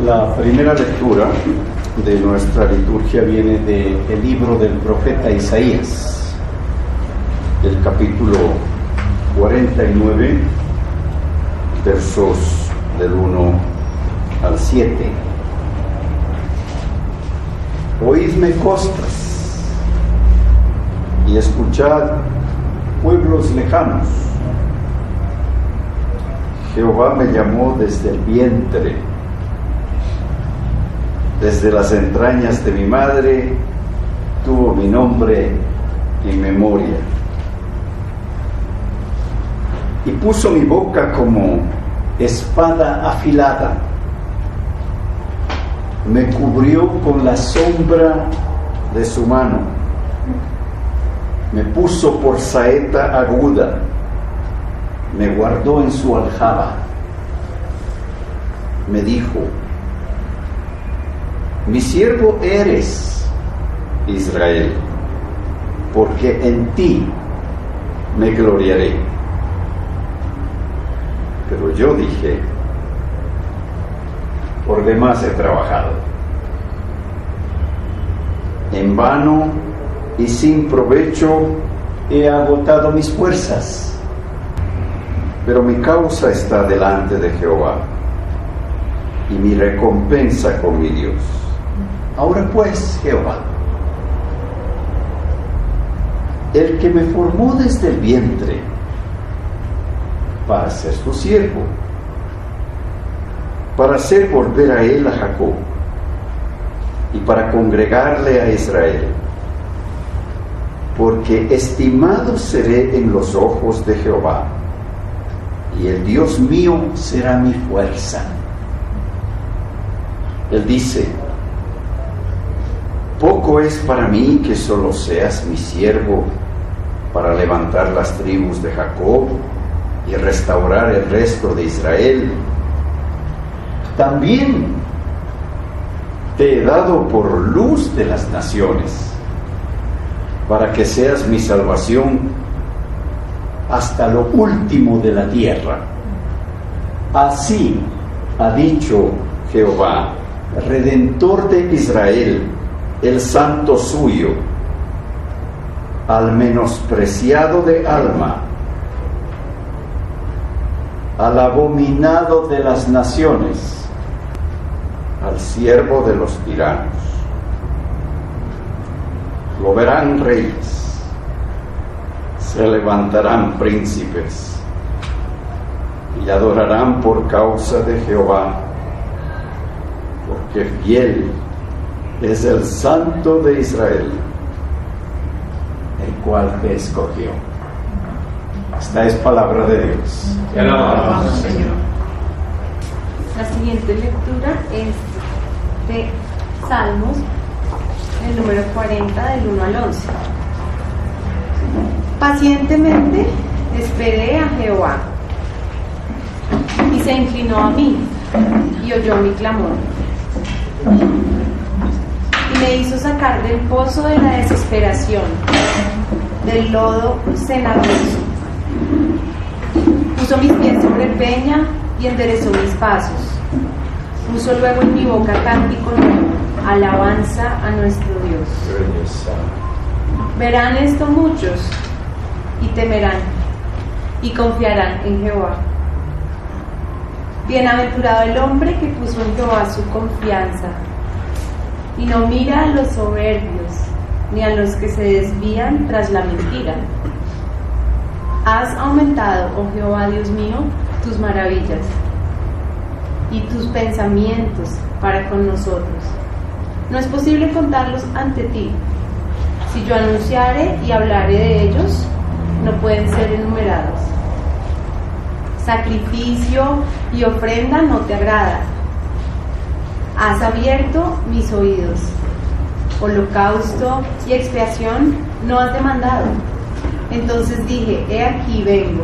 La primera lectura de nuestra liturgia viene del libro del profeta Isaías, del capítulo 49, versos del 1 al 7. Oídme costas y escuchad pueblos lejanos. Jehová me llamó desde el vientre, desde las entrañas de mi madre tuvo mi nombre en memoria. Y puso mi boca como espada afilada, me cubrió con la sombra de su mano, me puso por saeta aguda, me guardó en su aljaba, me dijo: mi siervo eres, Israel, porque en ti me gloriaré. Pero yo dije: por demás he trabajado, en vano y sin provecho he agotado mis fuerzas, pero mi causa está delante de Jehová y mi recompensa con mi Dios. Ahora pues, Jehová, el que me formó desde el vientre para ser su siervo, para hacer volver a él a Jacob y para congregarle a Israel, porque estimado seré en los ojos de Jehová, y el Dios mío será mi fuerza. Él dice: poco es para mí que solo seas mi siervo para levantar las tribus de Jacob y restaurar el resto de Israel. También te he dado por luz de las naciones, para que seas mi salvación hasta lo último de la tierra. Así ha dicho Jehová, Redentor de Israel, el santo suyo, al menospreciado de alma, al abominado de las naciones, al siervo de los tiranos. Lo verán reyes, se levantarán príncipes y adorarán por causa de Jehová, porque fiel es el Santo de Israel, el cual te escogió. Esta es palabra de Dios. Te alabamos, Señor. La siguiente lectura es de Salmos, el número 40, del 1 al 11. Pacientemente esperé a Jehová, y se inclinó a mí, y oyó mi clamor. Y me hizo sacar del pozo de la desesperación, del lodo cenagoso. Puso mis pies sobre peña y enderezó mis pasos. Puso luego en mi boca cántico nuevo, alabanza a nuestro Dios. Verán esto muchos y temerán y confiarán en Jehová. Bienaventurado el hombre que puso en Jehová su confianza y no mira a los soberbios ni a los que se desvían tras la mentira. Has aumentado, oh Jehová Dios mío, tus maravillas y tus pensamientos para con nosotros. No es posible contarlos ante ti. Si yo anunciare y hablare de ellos, no pueden ser enumerados. Sacrificio y ofrenda no te agrada. Has abierto mis oídos. Holocausto y expiación no has demandado. Entonces dije: he aquí vengo.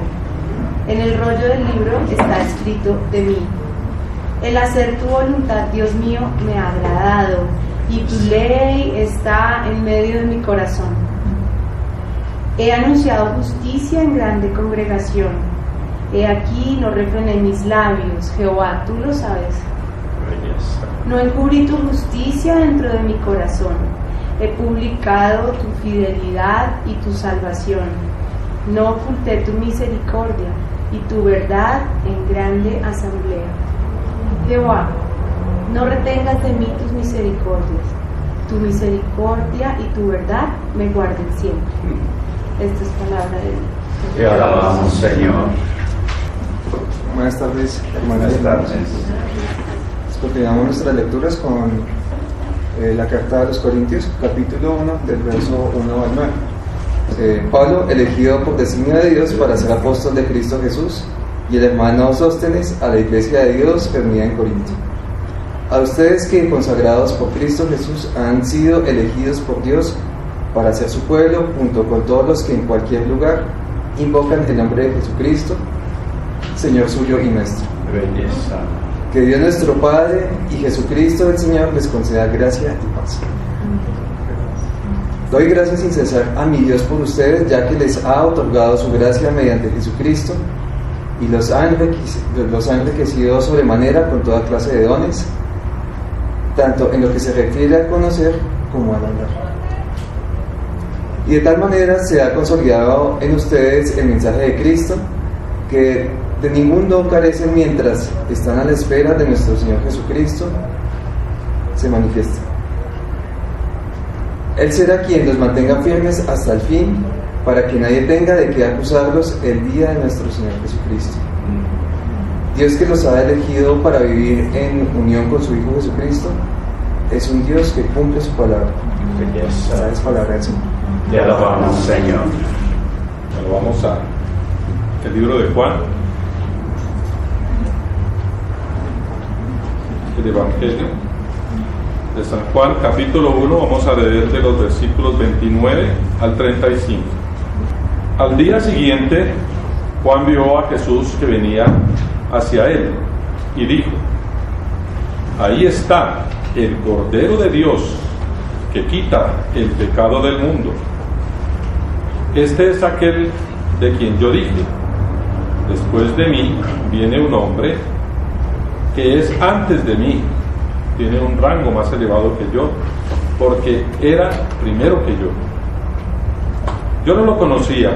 En el rollo del libro está escrito de mí: el hacer tu voluntad, Dios mío, me ha agradado, y tu ley está en medio de mi corazón. He anunciado justicia en grande congregación. He aquí, no refrené mis labios. Jehová, tú lo sabes. No encubrí tu justicia dentro de mi corazón. He publicado tu fidelidad y tu salvación. No oculté tu misericordia y tu verdad en grande asamblea. Jehová, no retengas de mí tus misericordias. Tu misericordia y tu verdad me guarden siempre. Esta es palabra de Dios. Te alabamos, Señor. Buenas tardes, hermanos. Buenas tardes. Continuamos nuestras lecturas con la carta a los Corintios, capítulo 1, del verso 1 al 9. Pablo, elegido por designio de Dios para ser apóstol de Cristo Jesús, y el hermano Sóstenes a la iglesia de Dios reunida en Corinto. A ustedes que, consagrados por Cristo Jesús, han sido elegidos por Dios para ser su pueblo, junto con todos los que en cualquier lugar invocan el nombre de Jesucristo, Señor suyo y nuestro. Belleza. Que Dios nuestro Padre y Jesucristo el Señor les conceda gracia y paz. Doy gracias sin cesar a mi Dios por ustedes, ya que les ha otorgado su gracia mediante Jesucristo y los ha enriquecido sobremanera con toda clase de dones, tanto en lo que se refiere a conocer como al hablar. Y de tal manera se ha consolidado en ustedes el mensaje de Cristo, que de ningún don carecen mientras están a la espera de nuestro Señor Jesucristo se manifieste. Él será quien los mantenga firmes hasta el fin, para que nadie tenga de qué acusarlos el día de nuestro Señor Jesucristo. Dios, que los ha elegido para vivir en unión con su Hijo Jesucristo, es un Dios que cumple su palabra. Belleza. Esa es palabra del Señor. Te alabamos, Señor. Bueno, vamos a el libro de Juan, el Evangelio de San Juan, capítulo 1. Vamos a leer de los versículos 29 al 35. Al día siguiente, Juan vio a Jesús que venía hacia él y dijo: ahí está el Cordero de Dios que quita el pecado del mundo. Este es aquel de quien yo dije: después de mí viene un hombre que es antes de mí, tiene un rango más elevado que yo, porque era primero que yo. Yo no lo conocía,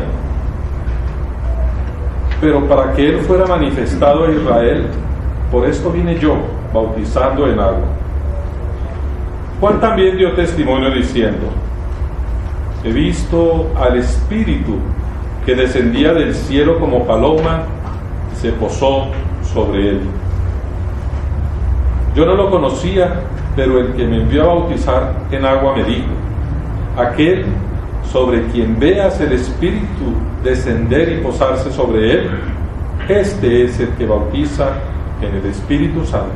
pero para que él fuera manifestado a Israel, por esto vine yo, bautizando en agua. Juan también dio testimonio diciendo: he visto al Espíritu que descendía del cielo como paloma y se posó sobre él. Yo no lo conocía, pero el que me envió a bautizar en agua me dijo: aquel sobre quien veas el Espíritu descender y posarse sobre él, este es el que bautiza en el Espíritu Santo.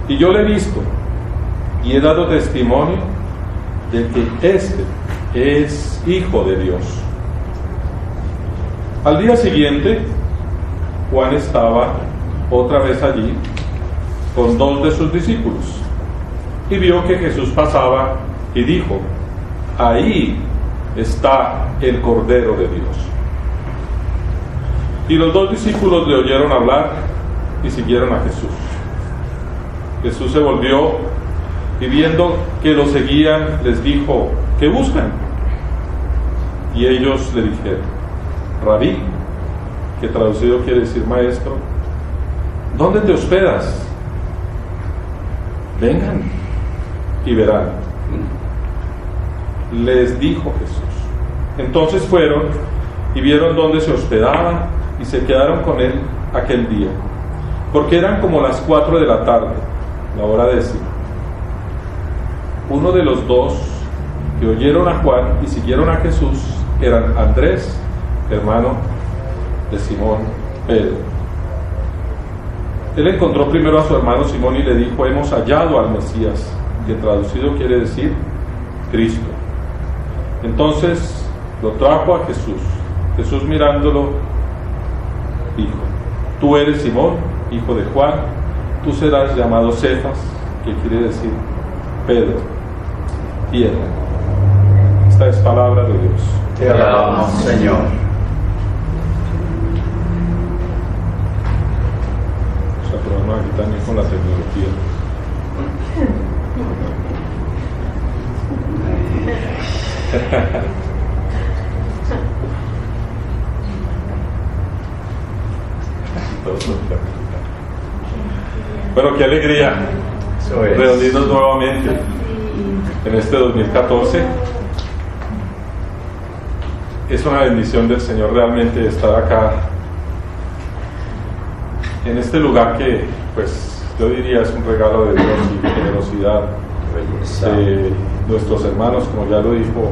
Y yo lo he visto y he dado testimonio de que este es Hijo de Dios. Al día siguiente, Juan estaba otra vez allí con 2 de sus discípulos, y vio que Jesús pasaba y dijo: ahí está el Cordero de Dios. Y los 2 discípulos le oyeron hablar y siguieron a Jesús. Jesús se volvió y, viendo que lo seguían, les dijo: ¿qué buscan? Y ellos le dijeron: Rabí, que traducido quiere decir maestro, ¿dónde te hospedas? Vengan y verán. Les dijo Jesús. Entonces fueron y vieron dónde se hospedaba y se quedaron con él aquel día, porque eran como las 4 de la tarde, la hora 10. Uno de los 2 que oyeron a Juan y siguieron a Jesús eran Andrés, hermano de Simón Pedro. Él encontró primero a su hermano Simón y le dijo: hemos hallado al Mesías, que traducido quiere decir Cristo. Entonces lo trajo a Jesús. Jesús, mirándolo, dijo: tú eres Simón, hijo de Juan, tú serás llamado Cefas, que quiere decir Pedro, tierra. Esta es palabra de Dios. Te alabamos, Señor. Aquí también con la tecnología. Bueno, qué alegría reunirnos nuevamente en este 2014. Es una bendición del Señor realmente estar acá en este lugar que, pues, yo diría es un regalo de Dios y generosidad de nuestros hermanos, como ya lo dijo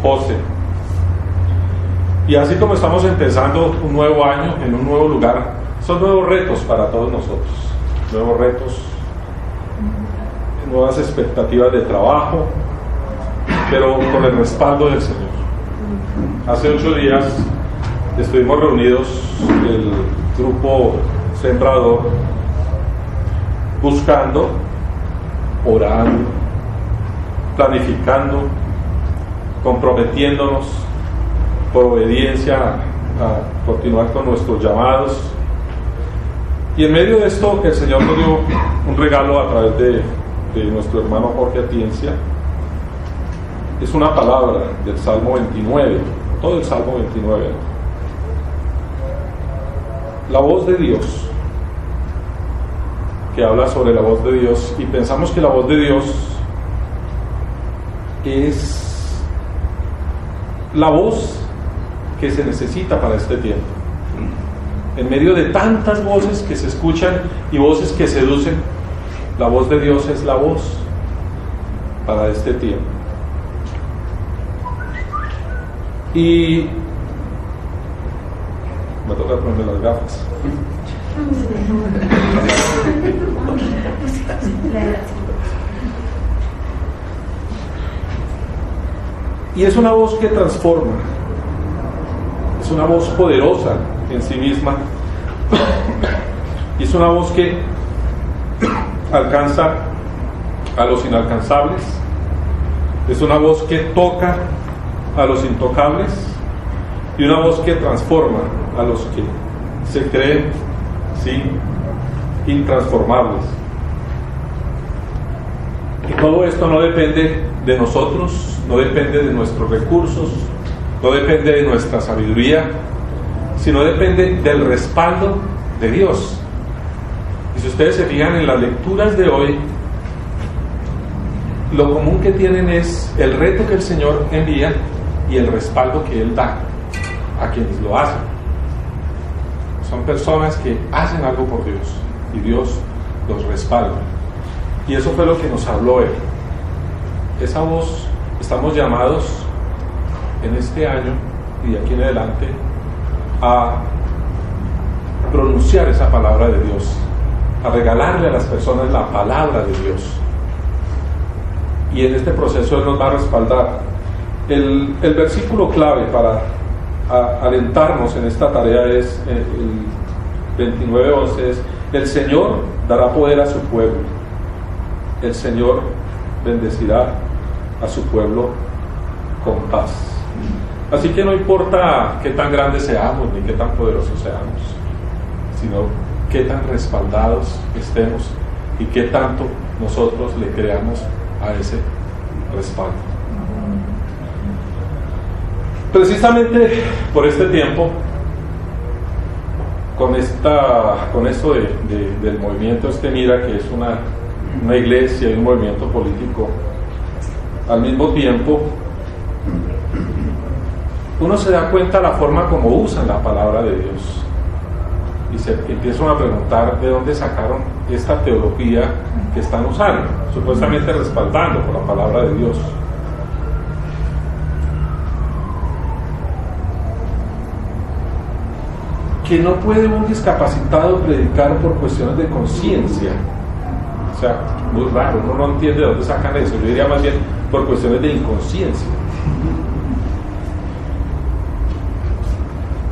José. Y así como estamos empezando un nuevo año en un nuevo lugar, son nuevos retos para todos nosotros, nuevos retos, nuevas expectativas de trabajo, pero con el respaldo del Señor. Hace 8 días estuvimos reunidos el grupo Sembrador, buscando, orando, planificando, comprometiéndonos por obediencia a continuar con nuestros llamados. Y en medio de esto el Señor nos dio un regalo a través de nuestro hermano Jorge Atiencia. Es una palabra del Salmo 29, todo el Salmo 29. La voz de Dios, que habla sobre la voz de Dios, y pensamos que la voz de Dios es la voz que se necesita para este tiempo. En medio de tantas voces que se escuchan y voces que seducen, la voz de Dios es la voz para este tiempo. Y me toca ponerme las gafas. Y es una voz que transforma, es una voz poderosa en sí misma, y es una voz que alcanza a los inalcanzables, es una voz que toca a los intocables, y una voz que transforma a los que se creen, sí, intransformables. Y todo esto no depende de nosotros, no depende de nuestros recursos, no depende de nuestra sabiduría, sino depende del respaldo de Dios. Y si ustedes se fijan en las lecturas de hoy, lo común que tienen es el reto que el Señor envía y el respaldo que Él da a quienes lo hacen. Son personas que hacen algo por Dios y Dios los respalda. Y eso fue lo que nos habló Él. Esa voz, estamos llamados en este año y de aquí en adelante a pronunciar esa palabra de Dios, a regalarle a las personas la palabra de Dios. Y en este proceso Él nos va a respaldar. El versículo clave para alentarnos en esta tarea es el 29:11, es: el Señor dará poder a su pueblo, el Señor bendecirá a su pueblo con paz. Así que no importa qué tan grandes seamos ni qué tan poderosos seamos, sino qué tan respaldados estemos y qué tanto nosotros le creamos a ese respaldo. Precisamente por este tiempo, con esto del movimiento Mira, que es una iglesia y un movimiento político al mismo tiempo, uno se da cuenta de la forma como usan la palabra de Dios y se empiezan a preguntar de dónde sacaron esta teología que están usando, supuestamente respaldando por la palabra de Dios. Que no puede un discapacitado predicar por cuestiones de conciencia. O sea, muy raro, uno no entiende de dónde sacan eso. Yo diría más bien por cuestiones de inconsciencia.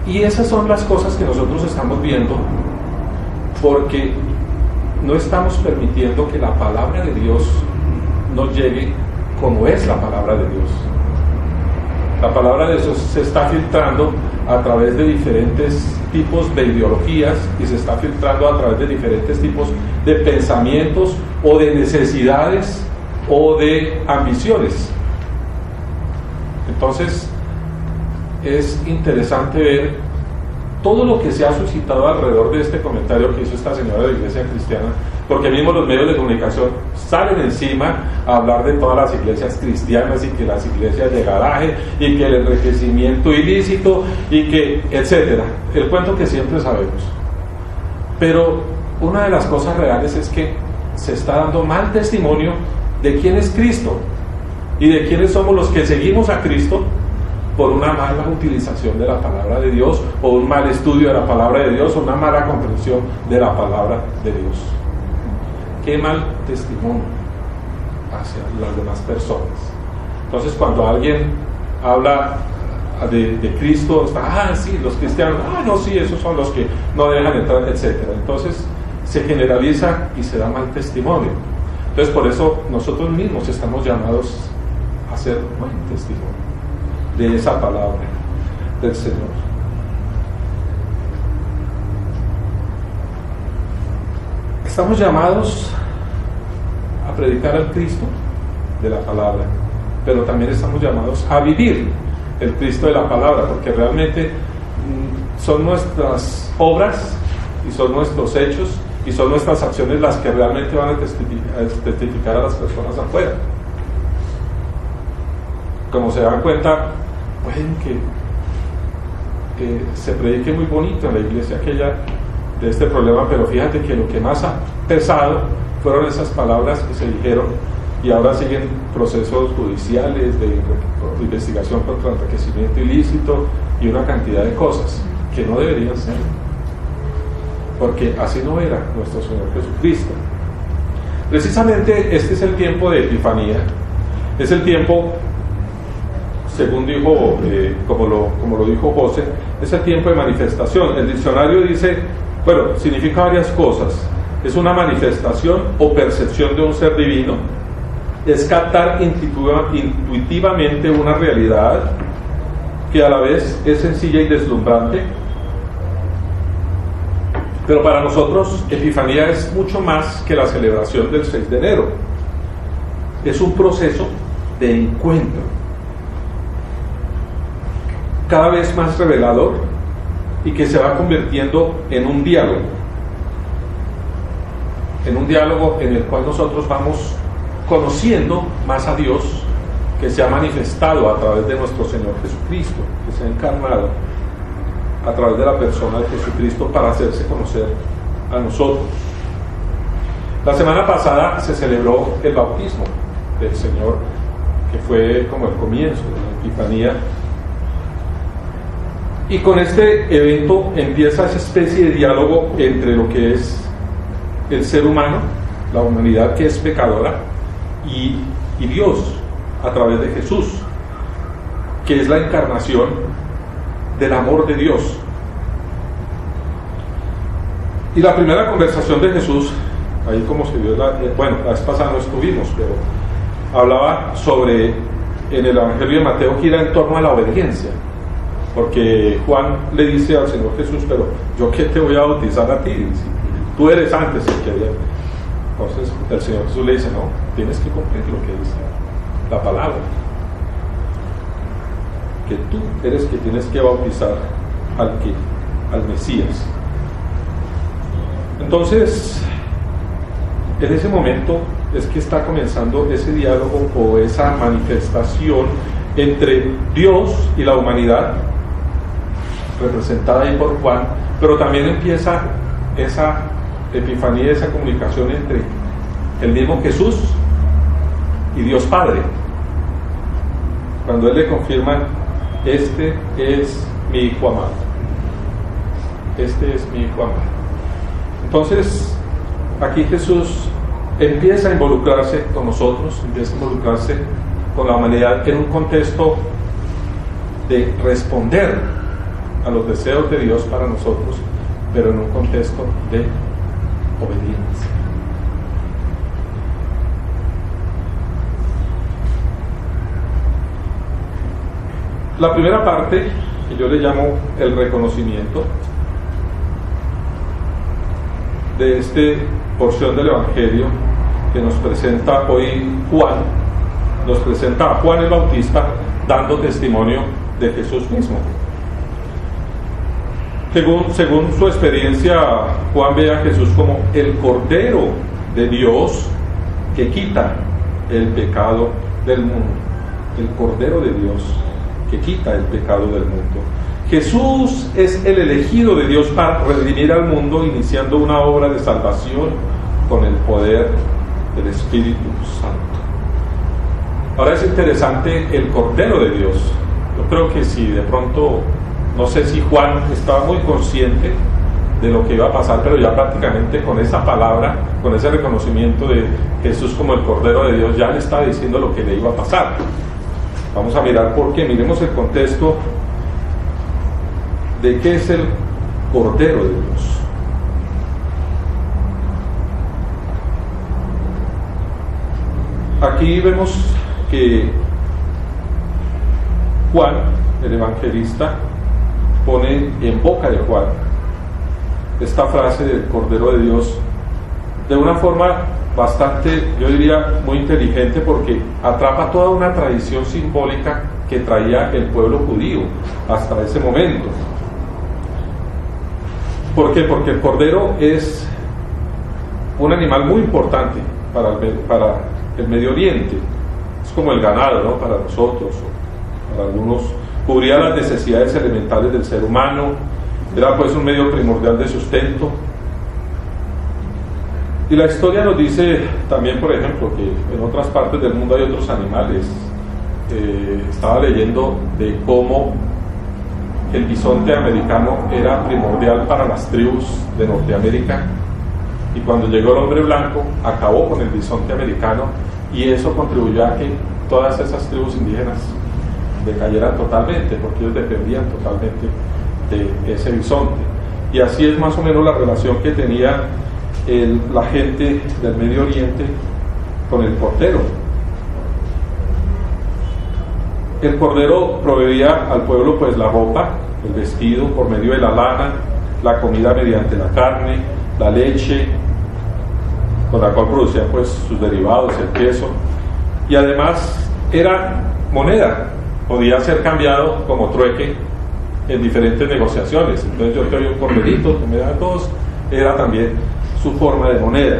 Y esas son las cosas que nosotros estamos viendo, porque no estamos permitiendo que la palabra de Dios nos llegue como es la palabra de Dios. La palabra de Dios se está filtrando a través de diferentes tipos de ideologías y se está filtrando a través de diferentes tipos de pensamientos o de necesidades o de ambiciones. Entonces es interesante ver todo lo que se ha suscitado alrededor de este comentario que hizo esta señora de la Iglesia Cristiana, porque mismo los medios de comunicación salen encima a hablar de todas las iglesias cristianas y que las iglesias de garaje y que el enriquecimiento ilícito y que etcétera, el cuento que siempre sabemos. Pero una de las cosas reales es que se está dando mal testimonio de quién es Cristo y de quiénes somos los que seguimos a Cristo por una mala utilización de la palabra de Dios, o un mal estudio de la palabra de Dios, o una mala comprensión de la palabra de Dios. Qué mal testimonio hacia las demás personas. Entonces, cuando alguien habla de Cristo, está, sí, los cristianos, no, sí, esos son los que no dejan entrar, etcétera. Entonces se generaliza y se da mal testimonio. Entonces, por eso nosotros mismos estamos llamados a ser buen testimonio de esa palabra del Señor. Estamos llamados a predicar al Cristo de la palabra, pero también estamos llamados a vivir el Cristo de la palabra, porque realmente son nuestras obras y son nuestros hechos y son nuestras acciones las que realmente van a testificar a las personas afuera. Como se dan cuenta, pueden que se predique muy bonito en la iglesia aquella de este problema, pero fíjate que lo que más ha pesado fueron esas palabras que se dijeron, y ahora siguen procesos judiciales de investigación contra enriquecimiento ilícito y una cantidad de cosas que no deberían ser, porque así no era nuestro Señor Jesucristo. Precisamente este es el tiempo de Epifanía, es el tiempo, según dijo, como lo dijo José, es el tiempo de manifestación. El diccionario dice, bueno, significa varias cosas. Es una manifestación o percepción de un ser divino, es captar intuitivamente una realidad que a la vez es sencilla y deslumbrante. Pero para nosotros Epifanía es mucho más que la celebración del 6 de enero. Es un proceso de encuentro cada vez más revelador y que se va convirtiendo en un diálogo en el cual nosotros vamos conociendo más a Dios, que se ha manifestado a través de nuestro Señor Jesucristo, que se ha encarnado a través de la persona de Jesucristo para hacerse conocer a nosotros. La semana pasada se celebró el bautismo del Señor, que fue como el comienzo de la Epifanía, y con este evento empieza esa especie de diálogo entre lo que es el ser humano, la humanidad que es pecadora, y Dios a través de Jesús, que es la encarnación del amor de Dios. Y la primera conversación de Jesús, ahí como se vio, la vez pasada no estuvimos, pero hablaba sobre, en el Evangelio de Mateo, gira en torno a la obediencia, porque Juan le dice al Señor Jesús, pero yo qué te voy a bautizar a ti, si tú eres antes el que había. Entonces el Señor Jesús le dice, no, tienes que cumplir lo que dice la palabra, que tú eres que tienes que bautizar al Mesías. Entonces, en ese momento es que está comenzando ese diálogo o esa manifestación entre Dios y la humanidad, representada ahí por Juan, pero también empieza esa epifanía, esa comunicación entre el mismo Jesús y Dios Padre, cuando Él le confirma, este es mi Hijo amado, este es mi Hijo amado. Entonces aquí Jesús empieza a involucrarse con nosotros, empieza a involucrarse con la humanidad en un contexto de responder a los deseos de Dios para nosotros, pero en un contexto de obediencia. La primera parte, que yo le llamo el reconocimiento de esta porción del Evangelio, que nos presenta hoy Juan, nos presenta a Juan el Bautista dando testimonio de Jesús mismo. Según su experiencia, Juan ve a Jesús como el Cordero de Dios que quita el pecado del mundo. El Cordero de Dios que quita el pecado del mundo. Jesús es el elegido de Dios para redimir al mundo, iniciando una obra de salvación con el poder del Espíritu Santo. Ahora es interesante el Cordero de Dios. Yo creo que si de pronto, no sé si Juan estaba muy consciente de lo que iba a pasar, pero ya prácticamente con esa palabra, con ese reconocimiento de Jesús como el Cordero de Dios, ya le estaba diciendo lo que le iba a pasar. Vamos a mirar por qué. Miremos el contexto de qué es el Cordero de Dios. Aquí vemos que Juan, el evangelista, pone en boca de Juan esta frase del Cordero de Dios de una forma bastante, yo diría, muy inteligente, porque atrapa toda una tradición simbólica que traía el pueblo judío hasta ese momento. ¿Por qué? Porque el cordero es un animal muy importante para el Medio Oriente. Es como el ganado, ¿no? Para nosotros, para algunos. Cubría las necesidades elementales del ser humano, era pues un medio primordial de sustento. Y la historia nos dice también, por ejemplo, que en otras partes del mundo hay otros animales. Estaba leyendo de cómo el bisonte americano era primordial para las tribus de Norteamérica, y cuando llegó el hombre blanco acabó con el bisonte americano, y eso contribuyó a que todas esas tribus indígenas decayeran totalmente, porque ellos dependían totalmente de ese bisonte. Y así es más o menos la relación que tenía la gente del Medio Oriente con el cordero. El cordero proveía al pueblo pues la ropa, el vestido por medio de la lana, la comida mediante la carne, la leche, con la cual producían pues sus derivados, el queso, y además era moneda, podía ser cambiado como trueque en diferentes negociaciones. Entonces yo te doy un corderito, tú me das dos, era también su forma de moneda.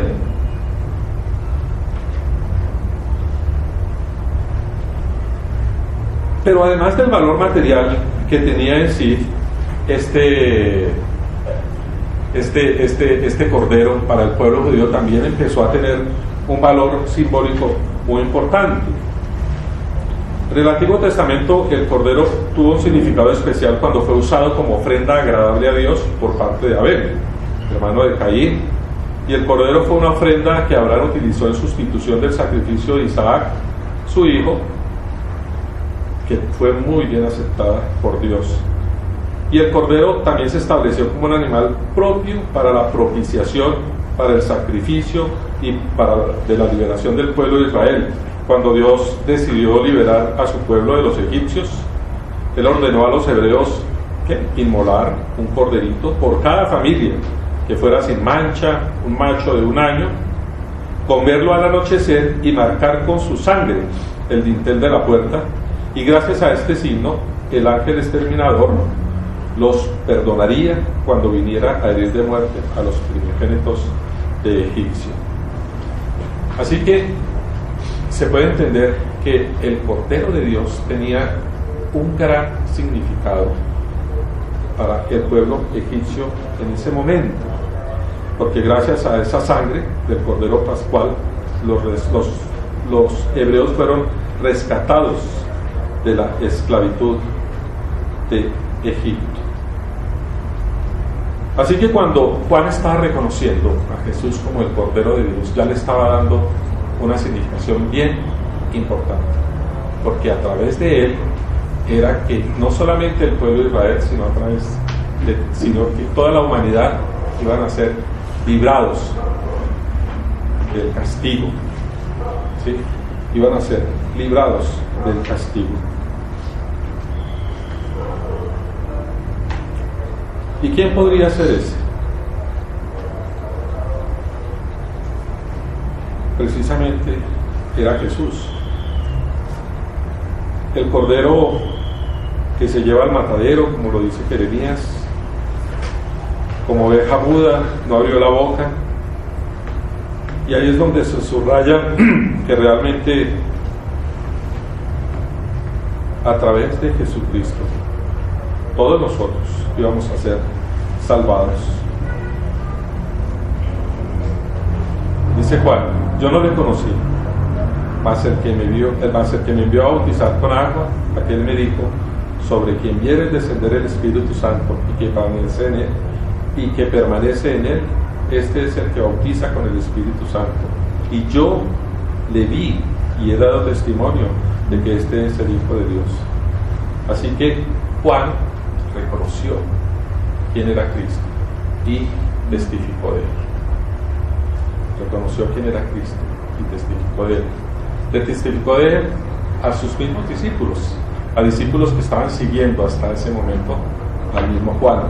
Pero además del valor material que tenía en sí este cordero para el pueblo judío, también empezó a tener un valor simbólico muy importante. En el Antiguo Testamento el cordero tuvo un significado especial cuando fue usado como ofrenda agradable a Dios por parte de Abel, hermano de Caín, y el cordero fue una ofrenda que Abraham utilizó en sustitución del sacrificio de Isaac, su hijo, que fue muy bien aceptada por Dios. Y el cordero también se estableció como un animal propio para la propiciación, para el sacrificio y de la liberación del pueblo de Israel. Cuando Dios decidió liberar a su pueblo de los egipcios, Él ordenó a los hebreos que inmolar un corderito por cada familia, que fuera sin mancha, un macho de 1 año, comerlo al anochecer y marcar con su sangre el dintel de la puerta, y gracias a este signo el ángel exterminador los perdonaría cuando viniera a herir de muerte a los primogénitos de Egipcio. Así que se puede entender que el Cordero de Dios tenía un gran significado para el pueblo egipcio en ese momento, porque gracias a esa sangre del Cordero Pascual los hebreos fueron rescatados de la esclavitud de Egipto. Así que cuando Juan estaba reconociendo a Jesús como el Cordero de Dios, ya le estaba dando una significación bien importante, porque a través de él era que no solamente el pueblo de Israel, sino que toda la humanidad iban a ser librados del castigo, ¿sí? Iban a ser librados del castigo. ¿Y quién podría ser ese? precisamente era Jesús, el Cordero que se lleva al matadero, como lo dice Jeremías, como oveja muda, no abrió la boca. Y ahí es donde se subraya que realmente a través de Jesucristo todos nosotros íbamos a ser salvados. Dice Juan: yo no le conocí, mas el que me envió a bautizar con agua, aquel me dijo: sobre quien viere descender el Espíritu Santo y que permanece en él, este es el que bautiza con el Espíritu Santo. Y yo le vi y he dado testimonio de que este es el Hijo de Dios. Así que Juan reconoció quién era Cristo y testificó de él. Reconoció quién era Cristo y testificó de él. Le testificó de él a sus mismos discípulos, a discípulos que estaban siguiendo hasta ese momento al mismo Juan.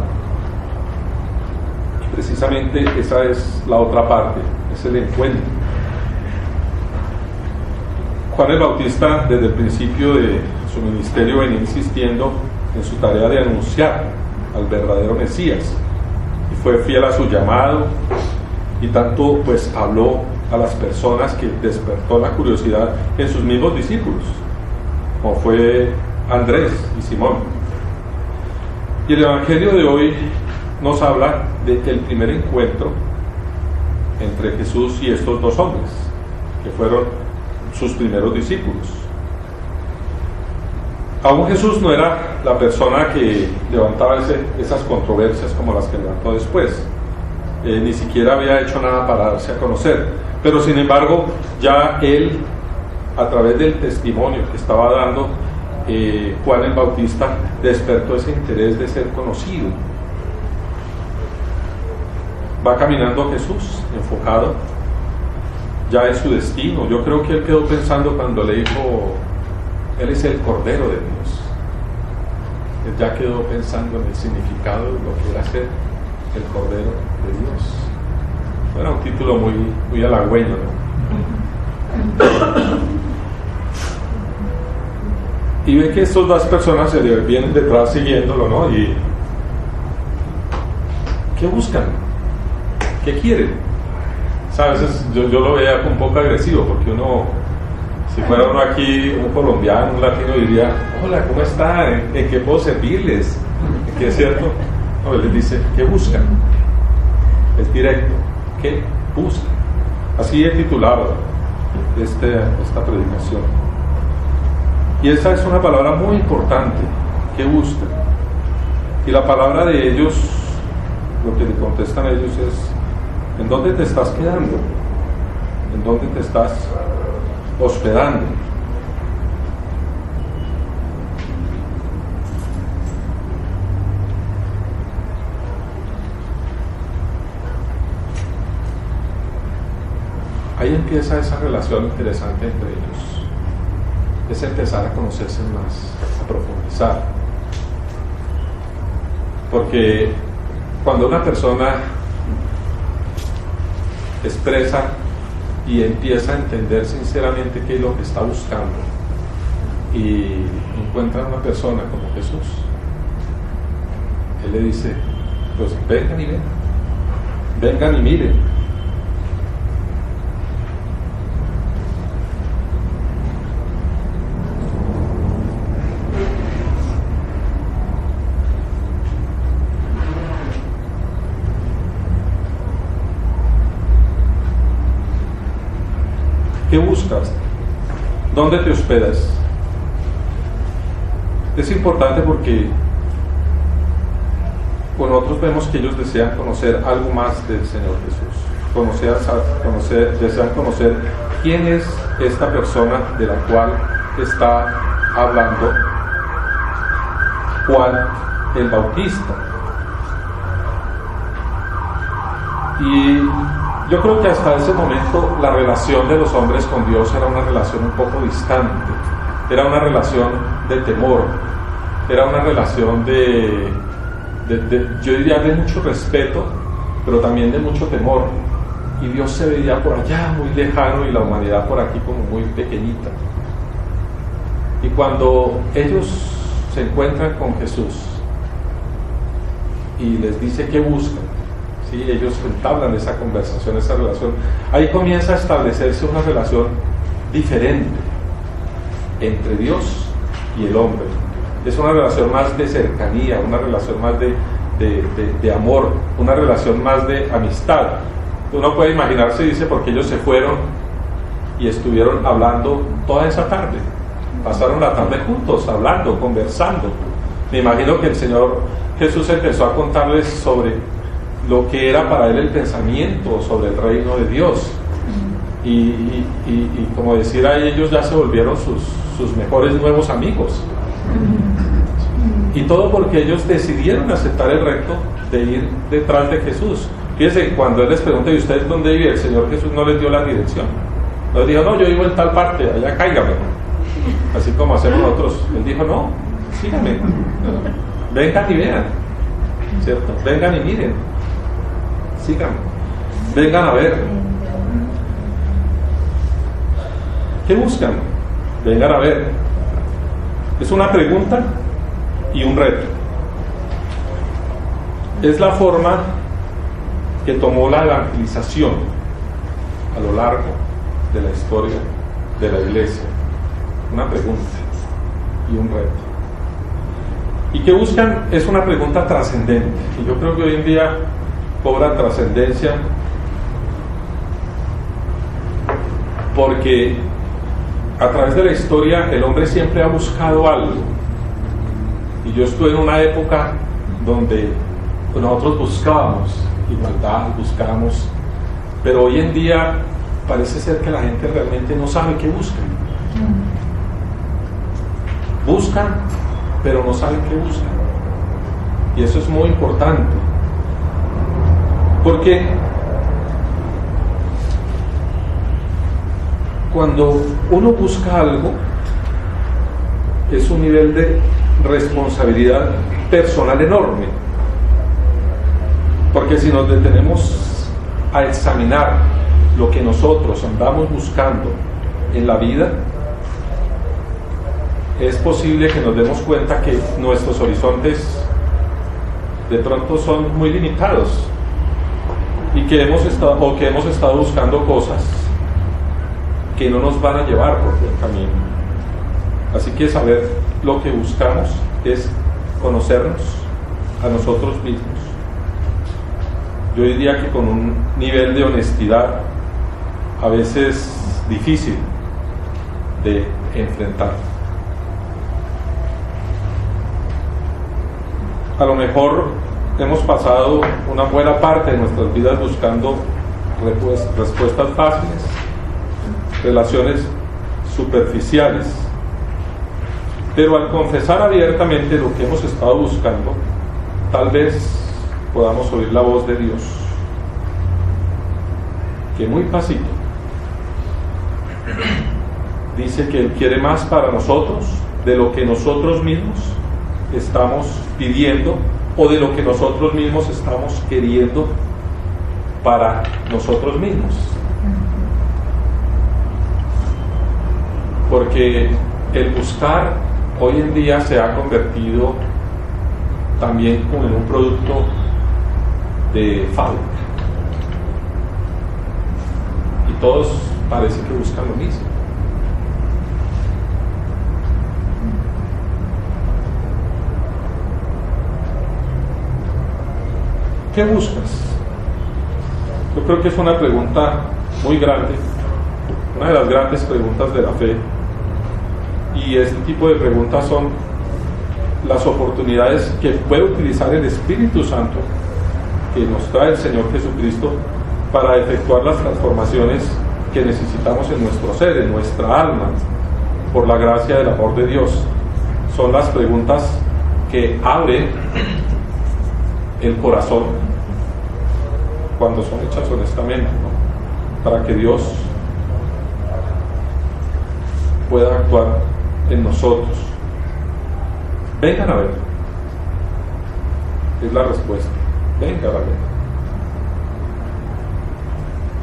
Y precisamente esa es la otra parte, es el encuentro. Juan el Bautista, desde el principio de su ministerio, venía insistiendo en su tarea de anunciar al verdadero Mesías, y fue fiel a su llamado, y tanto pues habló a las personas que despertó la curiosidad en sus mismos discípulos, como fue Andrés y Simón. Y el Evangelio de hoy nos habla del primer encuentro entre Jesús y estos dos hombres, que fueron sus primeros discípulos. Aún Jesús no era la persona que levantaba esas controversias como las que levantó después. Ni siquiera había hecho nada para darse a conocer, pero sin embargo ya él, a través del testimonio que estaba dando Juan el Bautista, despertó ese interés de ser conocido. Va caminando Jesús enfocado ya en su destino. Yo creo que él quedó pensando cuando le dijo: él es el Cordero de Dios. Él ya quedó pensando en el significado de lo que era ser el Cordero de Dios. Era un título muy halagüeño, ¿no? Y ve que estas dos personas se vienen detrás siguiéndolo, ¿no? Y ¿qué buscan? ¿Qué quieren? ¿Sabes? Yo lo veía un poco agresivo, porque uno, si fuera uno aquí, un colombiano, un latino, diría: hola, ¿cómo está? ¿En qué puedo servirles? ¿En qué es cierto? No, él les dice: ¿qué buscan? Es directo. ¿Qué buscan? Así he titulado esta predicación. Y esa es una palabra muy importante: ¿qué buscan? Y la palabra de ellos, lo que le contestan a ellos es: ¿en dónde te estás quedando? ¿En dónde te estás hospedando? Ahí empieza esa relación interesante entre ellos. Es empezar a conocerse más, a profundizar. Porque cuando una persona expresa y empieza a entender sinceramente qué es lo que está buscando, y encuentra una persona como Jesús, él le dice: pues vengan y ven, vengan y miren. ¿Qué buscas? ¿Dónde te hospedas? Es importante porque nosotros vemos que ellos desean conocer algo más del Señor Jesús. Desean conocer quién es esta persona de la cual está hablando Juan el Bautista. Y yo creo que hasta ese momento la relación de los hombres con Dios era una relación un poco distante, era una relación de temor, era una relación yo diría de mucho respeto, pero también de mucho temor, y Dios se veía por allá muy lejano y la humanidad por aquí como muy pequeñita. Y cuando ellos se encuentran con Jesús y les dice que buscan, ¿sí? Ellos entablan esa conversación, esa relación, ahí comienza a establecerse una relación diferente entre Dios y el hombre. Es una relación más de cercanía, una relación más de amor, una relación más de amistad. Uno puede imaginarse, dice, porque ellos se fueron y estuvieron hablando toda esa tarde. Pasaron la tarde juntos, hablando, conversando. Me imagino que el Señor Jesús empezó a contarles sobre lo que era para él el pensamiento sobre el reino de Dios. Y como decir, a ellos ya se volvieron sus mejores nuevos amigos. Y todo porque ellos decidieron aceptar el reto de ir detrás de Jesús. Fíjense, cuando él les pregunta, ¿y ustedes dónde viven? El Señor Jesús no les dio la dirección. No les dijo, no, yo vivo en tal parte, allá cáigame. Así como hacemos nosotros. Él dijo, no, síganme. Vengan y vean. ¿Cierto? Vengan y miren. Síganme. Vengan a ver. ¿Qué buscan? Vengan a ver. Es una pregunta y un reto. Es la forma que tomó la evangelización a lo largo de la historia de la iglesia. Una pregunta y un reto. ¿Y qué buscan? Es una pregunta trascendente. Y yo creo que hoy en día cobra trascendencia porque a través de la historia el hombre siempre ha buscado algo. Y yo estuve en una época donde nosotros buscábamos igualdad, buscábamos, pero hoy en día parece ser que la gente realmente no sabe qué buscan. Buscan, pero no saben qué buscan. Y eso es muy importante, porque cuando uno busca algo, es un nivel de responsabilidad personal enorme. Porque si nos detenemos a examinar lo que nosotros andamos buscando en la vida, es posible que nos demos cuenta que nuestros horizontes de pronto son muy limitados y que hemos estado buscando cosas que no nos van a llevar por buen camino. Así que saber lo que buscamos es conocernos a nosotros mismos. Yo diría que con un nivel de honestidad a veces difícil de enfrentar. A lo mejor hemos pasado una buena parte de nuestras vidas buscando respuestas fáciles, relaciones superficiales, pero al confesar abiertamente lo que hemos estado buscando, tal vez podamos oír la voz de Dios, que muy pasito dice que Él quiere más para nosotros de lo que nosotros mismos estamos pidiendo o de lo que nosotros mismos estamos queriendo para nosotros mismos. Porque el buscar hoy en día se ha convertido también como en un producto de fábrica. Y todos parece que buscan lo mismo. ¿Qué buscas? Yo creo que es una pregunta muy grande, una de las grandes preguntas de la fe. Y este tipo de preguntas son las oportunidades que puede utilizar el Espíritu Santo que nos trae el Señor Jesucristo para efectuar las transformaciones que necesitamos en nuestro ser, en nuestra alma, por la gracia del amor de Dios. Son las preguntas que abren el corazón cuando son hechas honestamente, ¿no? Para que Dios pueda actuar en nosotros. Vengan a ver. Es la respuesta. Vengan a ver.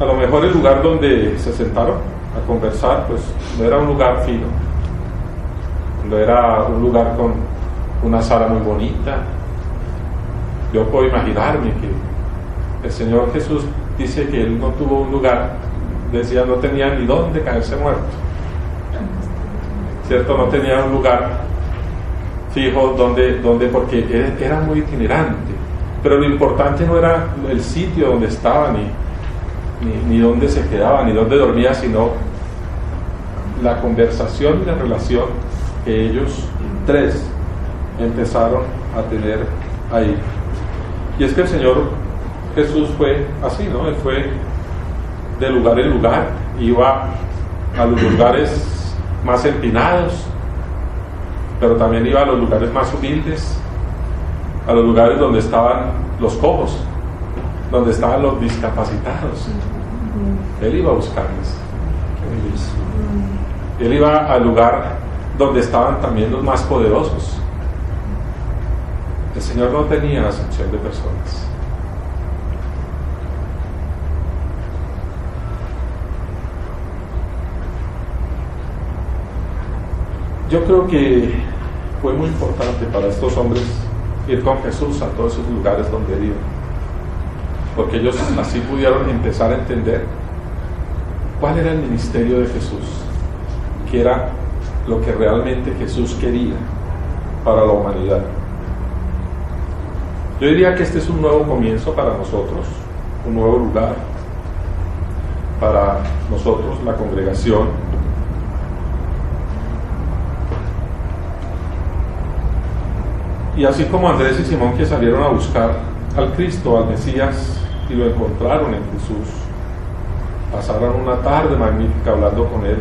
A lo mejor el lugar donde se sentaron a conversar, pues no era un lugar fino, no era un lugar con una sala muy bonita. Yo puedo imaginarme que el Señor Jesús dice que Él no tuvo un lugar, decía, no tenía ni dónde caerse muerto, ¿cierto? No tenía un lugar fijo donde porque era muy itinerante, pero lo importante no era el sitio donde estaba, ni dónde se quedaba, ni dónde dormía, sino la conversación y la relación que ellos tres empezaron a tener ahí. Y es que el Señor Jesús fue así, ¿no? Él fue de lugar en lugar, iba a los lugares más empinados, pero también iba a los lugares más humildes, a los lugares donde estaban los cojos, donde estaban los discapacitados. Él iba a buscarles. Él iba al lugar donde estaban también los más poderosos. El Señor no tenía acepción de personas. Yo creo que fue muy importante para estos hombres ir con Jesús a todos esos lugares donde él iba, porque ellos así pudieron empezar a entender cuál era el ministerio de Jesús, qué era lo que realmente Jesús quería para la humanidad. Yo diría que este es un nuevo comienzo para nosotros, un nuevo lugar para nosotros, la congregación. Y así como Andrés y Simón, que salieron a buscar al Cristo, al Mesías, y lo encontraron en Jesús, pasaron una tarde magnífica hablando con Él,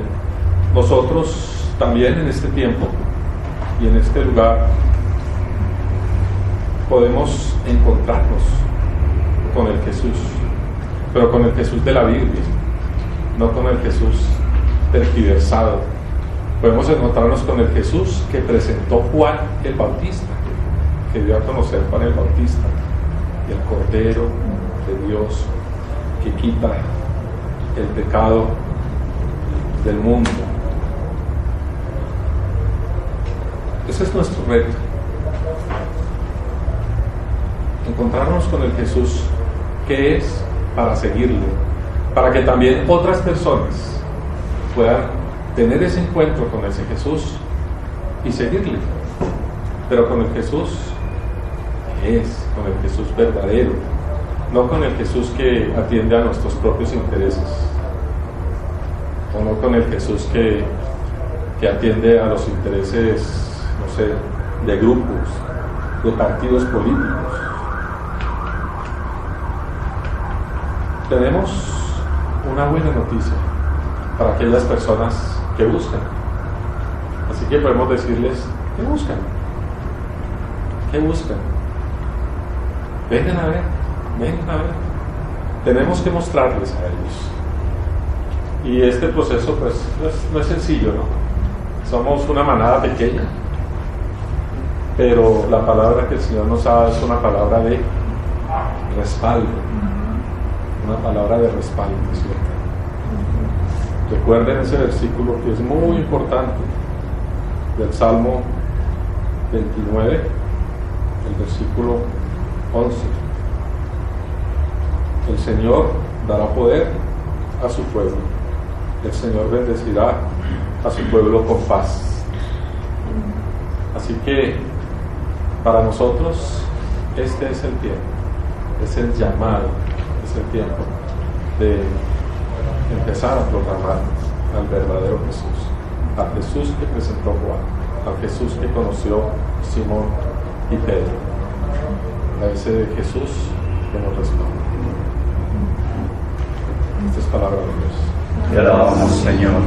nosotros también en este tiempo y en este lugar podemos encontrarnos con el Jesús, pero con el Jesús de la Biblia, no con el Jesús tergiversado. Podemos encontrarnos con el Jesús que presentó Juan el Bautista, que dio a conocer Juan el Bautista, el Cordero de Dios que quita el pecado del mundo. Ese es nuestro reto, encontrarnos con el Jesús que es, para seguirle, para que también otras personas puedan tener ese encuentro con ese Jesús y seguirle, pero con el Jesús que es, con el Jesús verdadero, no con el Jesús que atiende a nuestros propios intereses, o no con el Jesús que atiende a los intereses, no sé, de grupos, de partidos políticos. Tenemos una buena noticia para aquellas personas que buscan. Así que podemos decirles, ¿qué buscan? ¿Qué buscan? Vengan a ver, vengan a ver. Tenemos que mostrarles a ellos. Y este proceso pues no es sencillo, ¿no? Somos una manada pequeña, pero la palabra que el Señor nos ha dado es una palabra de respaldo, una palabra de respaldo, ¿cierto? Recuerden ese versículo que es muy importante del Salmo 29, el versículo 11. El Señor dará poder a su pueblo. El Señor bendecirá a su pueblo con paz. Así que para nosotros este es el tiempo, es el llamado, es el tiempo de empezar a proclamar al verdadero Jesús, al Jesús que presentó Juan, al Jesús que conoció Simón y Pedro, a ese Jesús que nos responde. Esta es palabra de Dios. Te alabamos, Señor.